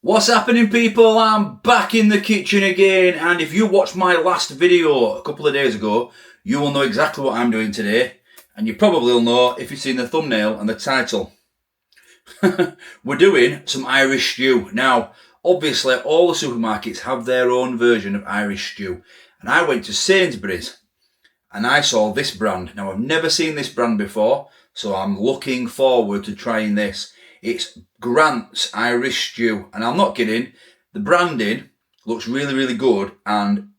What's happening, people? I'm back in the kitchen again, and if you watched my last video a couple of days ago, you will know exactly what I'm doing today, and you probably will know if you've seen the thumbnail and the title. We're doing some Irish stew. Now, obviously, all the supermarkets have their own version of Irish stew, and I went to Sainsbury's and I saw this brand. Now, I've never seen this brand before, so I'm looking forward to trying this. It's Grant's Irish Stew, and I'm not kidding. The branding looks really, really good, and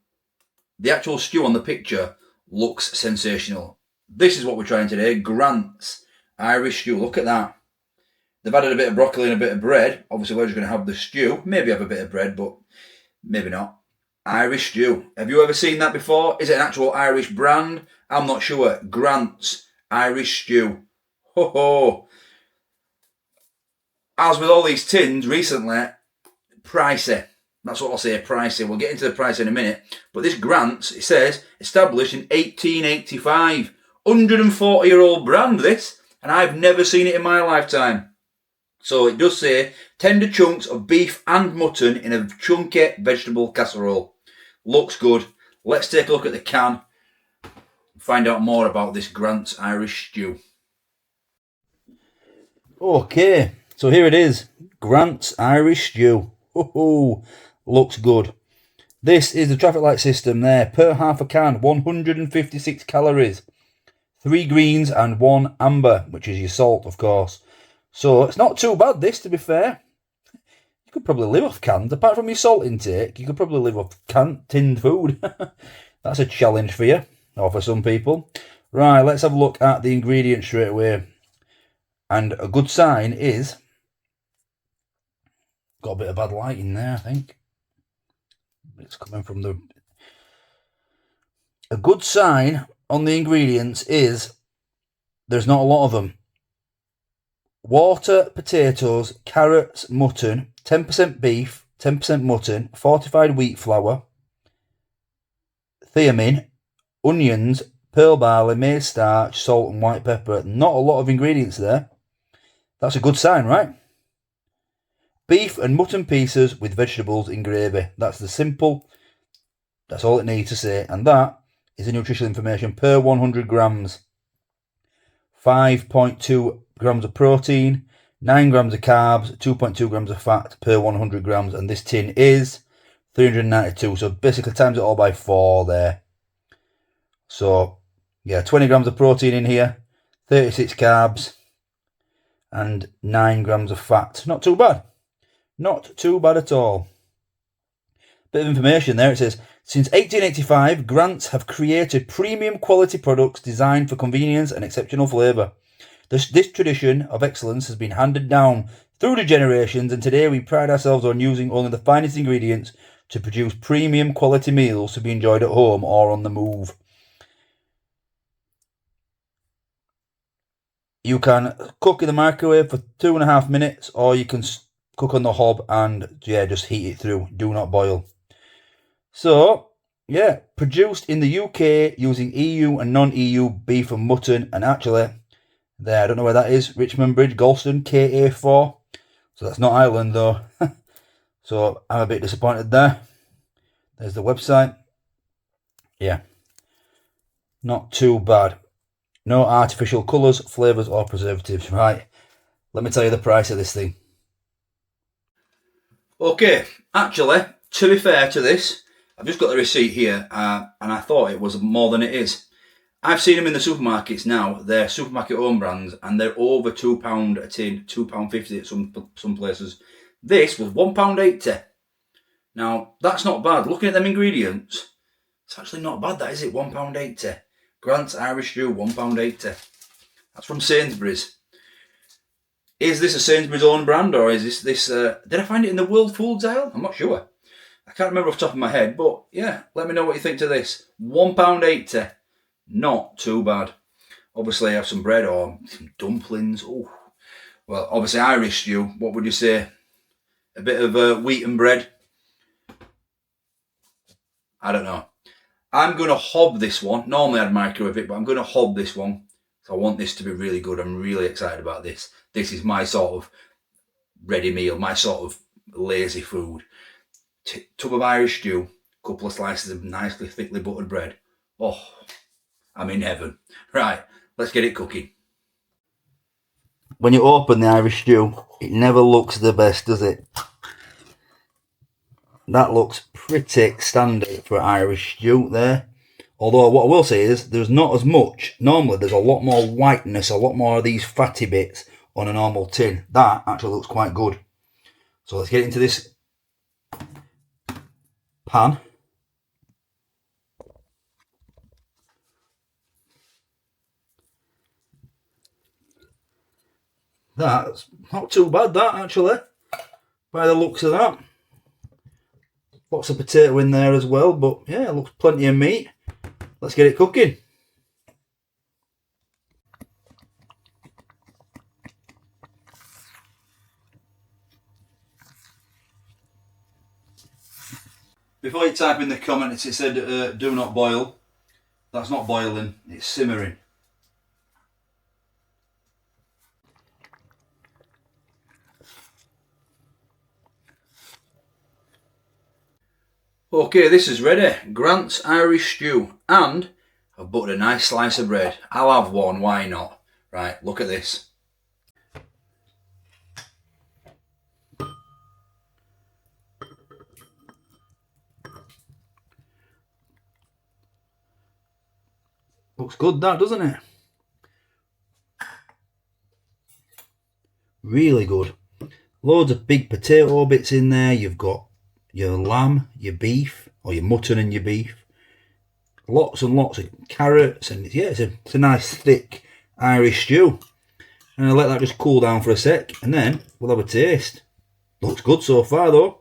the actual stew on the picture looks sensational. This is what we're trying today, Grant's Irish Stew. Look at that. They've added a bit of broccoli and a bit of bread. Obviously, we're just going to have the stew. Maybe have a bit of bread, but maybe not. Irish stew. Have you ever seen that before? Is it an actual Irish brand? I'm not sure. Grant's Irish Stew. Ho ho. As with all these tins recently, pricey. That's what I'll say, pricey. We'll get into the price in a minute. But this Grant's, it says, established in 1885. 140-year-old brand, this. And I've never seen it in my lifetime. So it does say, tender chunks of beef and mutton in a chunky vegetable casserole. Looks good. Let's take a look at the can and find out more about this Grant's Irish Stew. Okay, so here it is. Grant's Irish Stew. Oh, looks good. This is the traffic light system there. Per half a can, 156 calories. 3 greens and 1 amber, which is your salt, of course. So it's not too bad, this, to be fair. You could probably live off canned. Apart from your salt intake, you could probably live off tinned food. That's a challenge for you, or for some people. Right, let's have a look at the ingredients straight away. And a good sign is... Got a bit of bad lighting there, I think. It's coming from the... A good sign on the ingredients is there's not a lot of them. Water, potatoes, carrots, mutton, 10% beef, 10% mutton, fortified wheat flour, thiamine, onions, pearl barley, maize starch, salt and white pepper. Not a lot of ingredients there. That's a good sign, right? Beef and mutton pieces with vegetables in gravy. That's the simple. That's all it needs to say. And that is the nutritional information per 100 grams. 5.2 grams of protein, 9 grams of carbs, 2.2 grams of fat per 100 grams. And this tin is 392. So basically times it all by 4 there. So, yeah, 20 grams of protein in here, 36 carbs, and 9 grams of fat. Not too bad. Not too bad at all. Bit of information there. It says, since 1885, Grant's have created premium quality products designed for convenience and exceptional flavour. This tradition of excellence has been handed down through the generations, and today we pride ourselves on using only the finest ingredients to produce premium quality meals to be enjoyed at home or on the move. You can cook in the microwave for 2.5 minutes, or you can cook on the hob and, yeah, just heat it through. Do not boil. So, yeah, produced in the UK using EU and non-EU beef and mutton, and actually, there, I don't know where that is, Richmond Bridge, Galston, KA4. So that's not Ireland though. So I'm a bit disappointed there. There's the website. Yeah, not too bad. No artificial colours, flavours or preservatives. Right, let me tell you the price of this thing. Okay, actually, to be fair to this, I've just got the receipt here, and I thought it was more than it is. I've seen them in the supermarkets now. They're supermarket own brands, and they're over £2 a tin, £2.50 at some places. This was £1.80. Now, that's not bad. Looking at them ingredients, it's actually not bad, that is it? £1.80. Grant's Irish Stew, £1.80. That's from Sainsbury's. Is this a Sainsbury's own brand, or is this did I find it in the World Foods aisle? I'm not sure. I can't remember off the top of my head, but yeah, let me know what you think to this. £1.80. Not too bad. Obviously, I have some bread or some dumplings. Oh, well, obviously Irish stew. What would you say? A bit of wheat and bread. I don't know. I'm going to hob this one. Normally I'd microwave it, but I'm going to hob this one. So I want this to be really good. I'm really excited about this. This is my sort of ready meal, my sort of lazy food. Tub of Irish stew, couple of slices of nicely thickly buttered bread. Oh, I'm in heaven. Right, let's get it cooking. When you open the Irish stew, it never looks the best, does it? That looks pretty standard for Irish stew there. Although what I will say is there's not as much. Normally there's a lot more whiteness, a lot more of these fatty bits on a normal tin. That actually looks quite good. So let's get into this pan. That's not too bad, that, actually, by the looks of that. Lots of potato in there as well, but yeah, it looks plenty of meat. Let's get it cooking. Before you type in the comments, it said do not boil. That's not boiling, it's simmering. Okay, this is ready. Grant's Irish stew, and I've buttered a nice slice of bread. I'll have one, why not? Right, look at this. Looks good, that, doesn't it? Really good. Loads of big potato bits in there. You've got your lamb, your beef, or your mutton and your beef. Lots and lots of carrots, and yeah, it's a nice thick Irish stew. And I'll let that just cool down for a sec, and then we'll have a taste. Looks good so far though.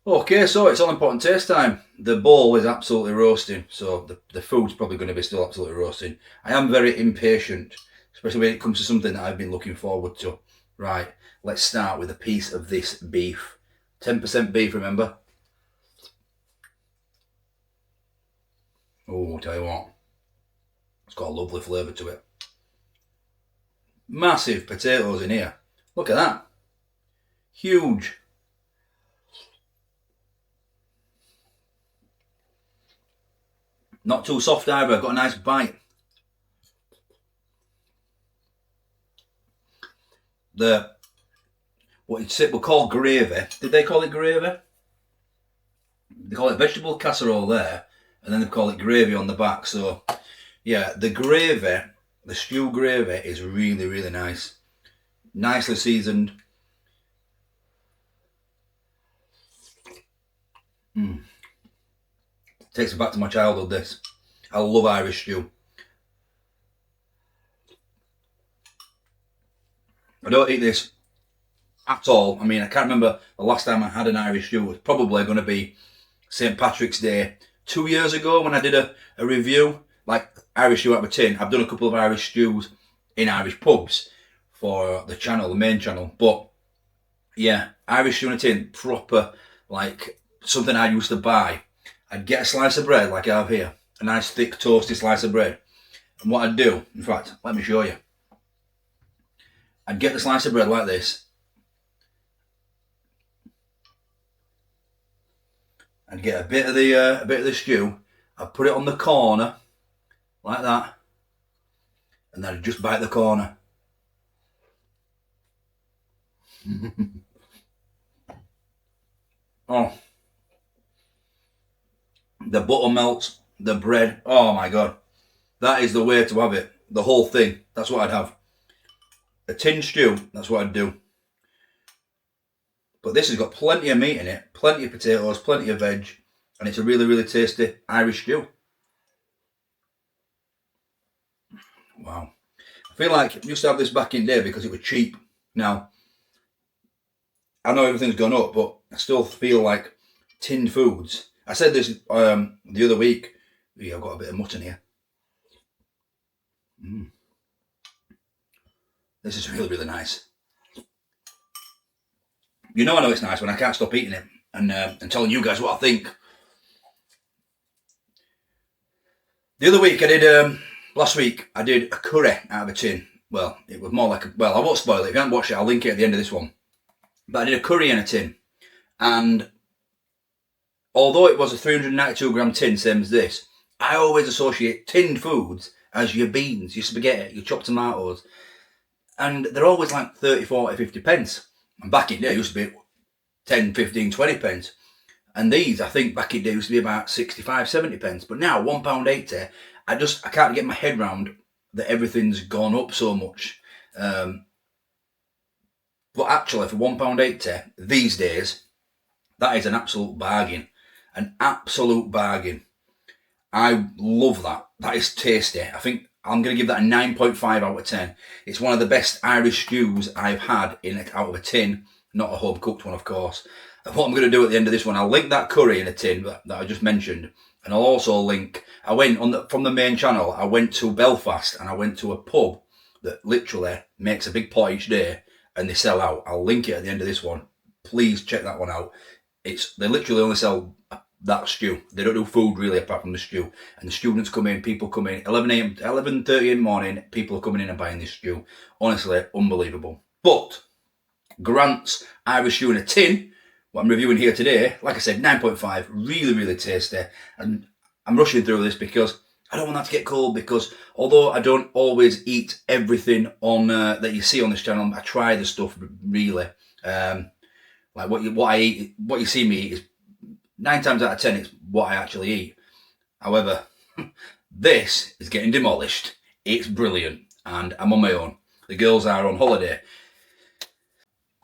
Okay, so it's all important taste time. The bowl is absolutely roasting, so the food's probably going to be still absolutely roasting. I am very impatient, especially when it comes to something that I've been looking forward to. Right, let's start with a piece of this beef. 10% beef, remember? Oh, tell you what, it's got a lovely flavour to it. Massive potatoes in here. Look at that. Huge. Not too soft either, I've got a nice bite. What we'll call gravy. Did they call it gravy? They call it vegetable casserole there, and then they call it gravy on the back. So yeah, the gravy, the stew gravy is really, really nice. Nicely seasoned. Takes me back to my childhood, this. I love Irish stew. I don't eat this at all. I mean, I can't remember the last time I had an Irish stew. It was probably going to be St. Patrick's Day 2 years ago when I did a review, like Irish stew out of a tin. I've done a couple of Irish stews in Irish pubs for the channel, the main channel. But yeah, Irish stew in a tin, proper, like something I used to buy. I'd get a slice of bread like I have here, a nice thick toasty slice of bread. And what I'd do, in fact, let me show you. I'd get the slice of bread like this. I'd get a bit of the stew. I'd put it on the corner, like that, and then I'd just bite the corner. Oh, the butter melts, the bread. Oh my god, that is the way to have it. The whole thing. That's what I'd have. A tin stew. That's what I'd do. But this has got plenty of meat in it, plenty of potatoes, plenty of veg, and it's a really, really tasty Irish stew. Wow. I feel like I used to have this back in the day because it was cheap. Now, I know everything's gone up, but I still feel like tinned foods. I said this the other week. Yeah, I've got a bit of mutton here. This is really, really nice. You know I know it's nice when I can't stop eating it and telling you guys what I think. The other week I did, last week I did a curry out of a tin. well, it was more like well, I won't spoil it. If you haven't watched it, I'll link it at the end of this one. But I did a curry in a tin, and although it was a 392 gram tin, same as this, I always associate tinned foods as your beans, your spaghetti, your chopped tomatoes, and they're always like 30, 40, 50 pence. And back in the day, it used to be 10, 15, 20 pence. And these, I think, back in the day used to be about 65, 70 pence. But now, £1.80, I can't get my head round that everything's gone up so much. But actually, for £1.80 these days, that is an absolute bargain. An absolute bargain. I love that. That is tasty. I think I'm going to give that a 9.5 out of 10. It's one of the best Irish stews I've had out of a tin. Not a home cooked one, of course. And what I'm going to do at the end of this one, I'll link that curry in a tin that I just mentioned. And I'll also link, from the main channel, I went to Belfast and I went to a pub that literally makes a big pot each day and they sell out. I'll link it at the end of this one. Please check that one out. They literally only sell that stew. They don't do food really apart from the stew. And the students come in, people come in, 11:30 in the morning, people are coming in and buying this stew. Honestly, unbelievable. But Grant's Irish stew in a tin, what I'm reviewing here today, like I said, 9.5, really, really tasty. And I'm rushing through this because I don't want that to get cold, because although I don't always eat everything on that you see on this channel, I try the stuff really. Like what I eat, what you see me eat is 9 times out of 10, it's what I actually eat. However, this is getting demolished. It's brilliant, and I'm on my own. The girls are on holiday.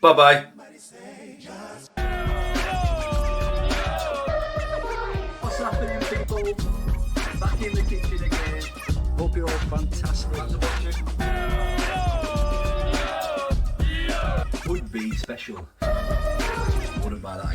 Bye-bye. What's happening, people? Back in the kitchen again. Hope you're all fantastic. Thanks for watching. Would be special. Wouldn't buy that.